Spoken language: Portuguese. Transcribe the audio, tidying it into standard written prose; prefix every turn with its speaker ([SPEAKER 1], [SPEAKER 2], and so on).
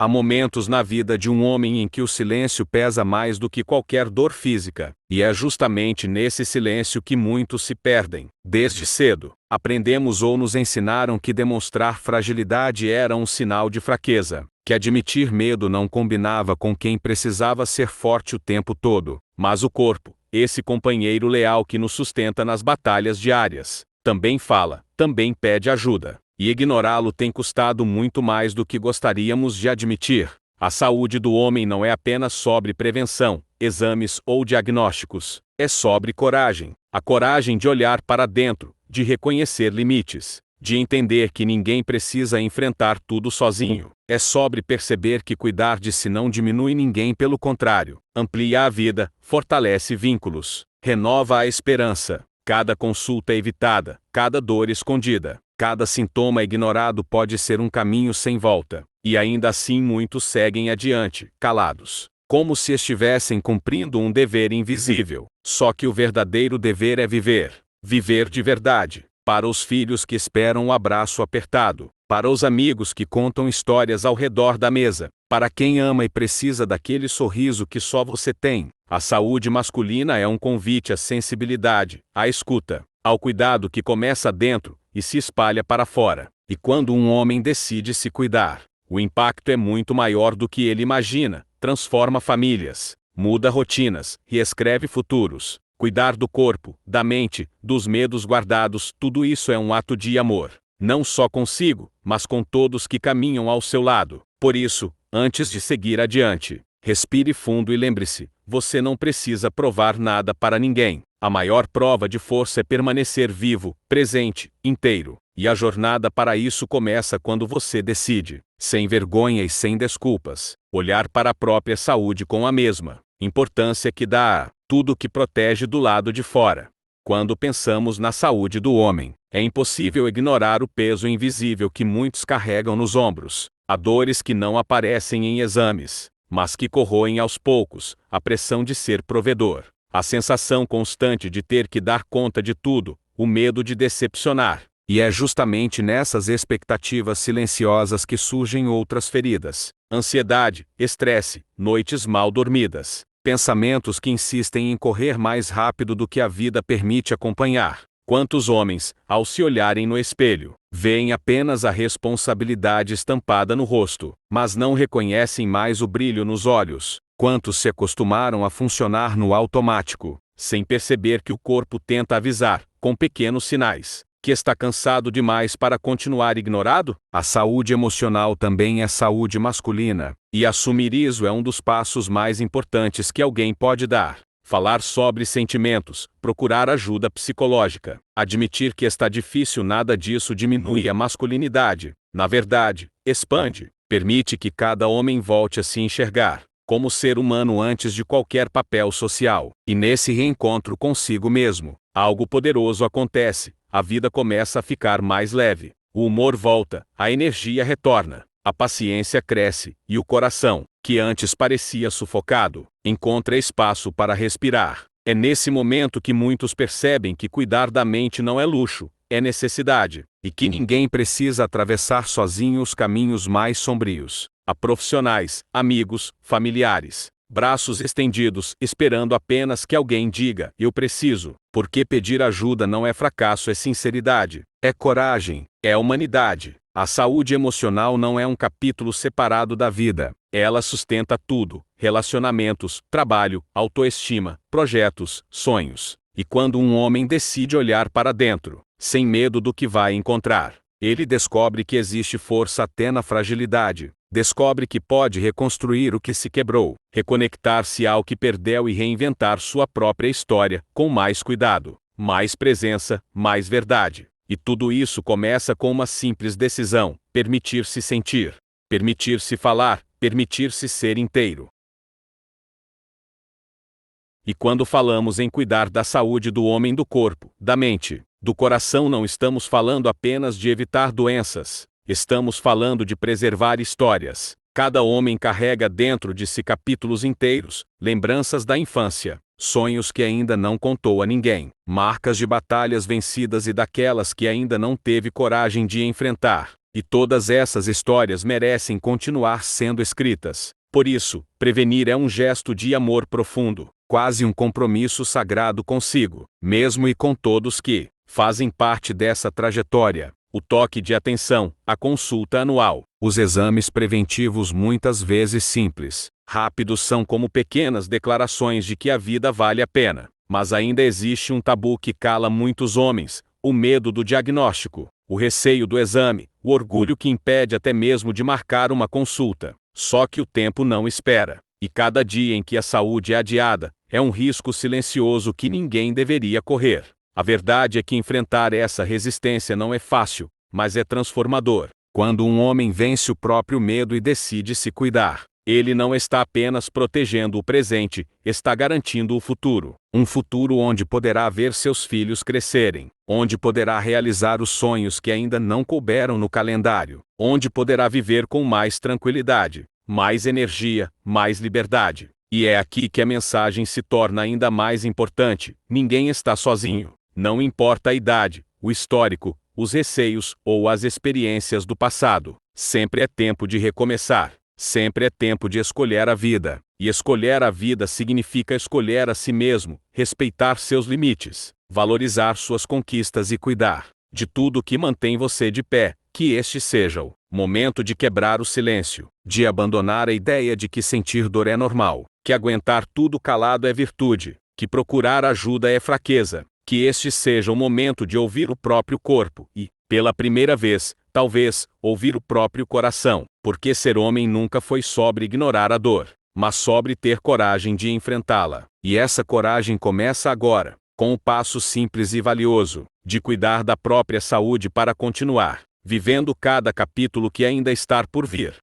[SPEAKER 1] Há momentos na vida de um homem em que o silêncio pesa mais do que qualquer dor física, e é justamente nesse silêncio que muitos se perdem. Desde cedo, aprendemos ou nos ensinaram que demonstrar fragilidade era um sinal de fraqueza, que admitir medo não combinava com quem precisava ser forte o tempo todo. Mas o corpo, esse companheiro leal que nos sustenta nas batalhas diárias, também fala, também pede ajuda. E ignorá-lo tem custado muito mais do que gostaríamos de admitir. A saúde do homem não é apenas sobre prevenção, exames ou diagnósticos. É sobre coragem. A coragem de olhar para dentro, de reconhecer limites, de entender que ninguém precisa enfrentar tudo sozinho. É sobre perceber que cuidar de si não diminui ninguém, pelo contrário, amplia a vida, fortalece vínculos, renova a esperança. Cada consulta evitada, cada dor escondida, cada sintoma ignorado pode ser um caminho sem volta, e ainda assim muitos seguem adiante, calados, como se estivessem cumprindo um dever invisível. Só que o verdadeiro dever é viver, viver de verdade, para os filhos que esperam o abraço apertado, para os amigos que contam histórias ao redor da mesa, para quem ama e precisa daquele sorriso que só você tem. A saúde masculina é um convite à sensibilidade, à escuta, ao cuidado que começa dentro e se espalha para fora. E quando um homem decide se cuidar, o impacto é muito maior do que ele imagina. Transforma famílias, muda rotinas, reescreve futuros. Cuidar do corpo, da mente, dos medos guardados, tudo isso é um ato de amor. Não só consigo, mas com todos que caminham ao seu lado. Por isso, antes de seguir adiante, respire fundo e lembre-se, você não precisa provar nada para ninguém. A maior prova de força é permanecer vivo, presente, inteiro. E a jornada para isso começa quando você decide, sem vergonha e sem desculpas, olhar para a própria saúde com a mesma importância que dá a tudo que protege do lado de fora. Quando pensamos na saúde do homem, é impossível ignorar o peso invisível que muitos carregam nos ombros. Há dores que não aparecem em exames, mas que corroem aos poucos, a pressão de ser provedor, a sensação constante de ter que dar conta de tudo, o medo de decepcionar. E é justamente nessas expectativas silenciosas que surgem outras feridas: ansiedade, estresse, noites mal dormidas, pensamentos que insistem em correr mais rápido do que a vida permite acompanhar. Quantos homens, ao se olharem no espelho, veem apenas a responsabilidade estampada no rosto, mas não reconhecem mais o brilho nos olhos? Quantos se acostumaram a funcionar no automático, sem perceber que o corpo tenta avisar, com pequenos sinais, que está cansado demais para continuar ignorado? A saúde emocional também é saúde masculina, e assumir isso é um dos passos mais importantes que alguém pode dar. Falar sobre sentimentos, procurar ajuda psicológica, admitir que está difícil, nada disso diminui a masculinidade. Na verdade, expande, permite que cada homem volte a se enxergar como ser humano antes de qualquer papel social. E nesse reencontro consigo mesmo, algo poderoso acontece. A vida começa a ficar mais leve, o humor volta, a energia retorna, a paciência cresce, e o coração, que antes parecia sufocado, encontra espaço para respirar. É nesse momento que muitos percebem que cuidar da mente não é luxo, é necessidade, e que ninguém precisa atravessar sozinho os caminhos mais sombrios. Há profissionais, amigos, familiares, braços estendidos, esperando apenas que alguém diga: eu preciso. Porque pedir ajuda não é fracasso, é sinceridade, é coragem, é humanidade. A saúde emocional não é um capítulo separado da vida. Ela sustenta tudo: relacionamentos, trabalho, autoestima, projetos, sonhos. E quando um homem decide olhar para dentro, sem medo do que vai encontrar, ele descobre que existe força até na fragilidade. Descobre que pode reconstruir o que se quebrou, reconectar-se ao que perdeu e reinventar sua própria história, com mais cuidado, mais presença, mais verdade. E tudo isso começa com uma simples decisão: permitir-se sentir, permitir-se falar, permitir-se ser inteiro. E quando falamos em cuidar da saúde do homem, do corpo, da mente, do coração, não estamos falando apenas de evitar doenças. Estamos falando de preservar histórias. Cada homem carrega dentro de si capítulos inteiros, lembranças da infância, sonhos que ainda não contou a ninguém, marcas de batalhas vencidas e daquelas que ainda não teve coragem de enfrentar. E todas essas histórias merecem continuar sendo escritas. Por isso, prevenir é um gesto de amor profundo, quase um compromisso sagrado consigo, mesmo e com todos que fazem parte dessa trajetória. O toque de atenção, a consulta anual, os exames preventivos muitas vezes simples, rápidos são como pequenas declarações de que a vida vale a pena. Mas ainda existe um tabu que cala muitos homens: o medo do diagnóstico, o receio do exame, o orgulho que impede até mesmo de marcar uma consulta. Só que o tempo não espera, e cada dia em que a saúde é adiada, é um risco silencioso que ninguém deveria correr. A verdade é que enfrentar essa resistência não é fácil, mas é transformador. Quando um homem vence o próprio medo e decide se cuidar, ele não está apenas protegendo o presente, está garantindo o futuro. Um futuro onde poderá ver seus filhos crescerem, onde poderá realizar os sonhos que ainda não couberam no calendário, onde poderá viver com mais tranquilidade, mais energia, mais liberdade. E é aqui que a mensagem se torna ainda mais importante: ninguém está sozinho. Não importa a idade, o histórico, os receios ou as experiências do passado, sempre é tempo de recomeçar. Sempre é tempo de escolher a vida. E escolher a vida significa escolher a si mesmo, respeitar seus limites, valorizar suas conquistas e cuidar de tudo que mantém você de pé. Que este seja o momento de quebrar o silêncio, de abandonar a ideia de que sentir dor é normal, que aguentar tudo calado é virtude, que procurar ajuda é fraqueza. Que este seja o momento de ouvir o próprio corpo e, pela primeira vez, talvez, ouvir o próprio coração, porque ser homem nunca foi sobre ignorar a dor, mas sobre ter coragem de enfrentá-la. E essa coragem começa agora, com o passo simples e valioso, de cuidar da própria saúde para continuar vivendo cada capítulo que ainda está por vir.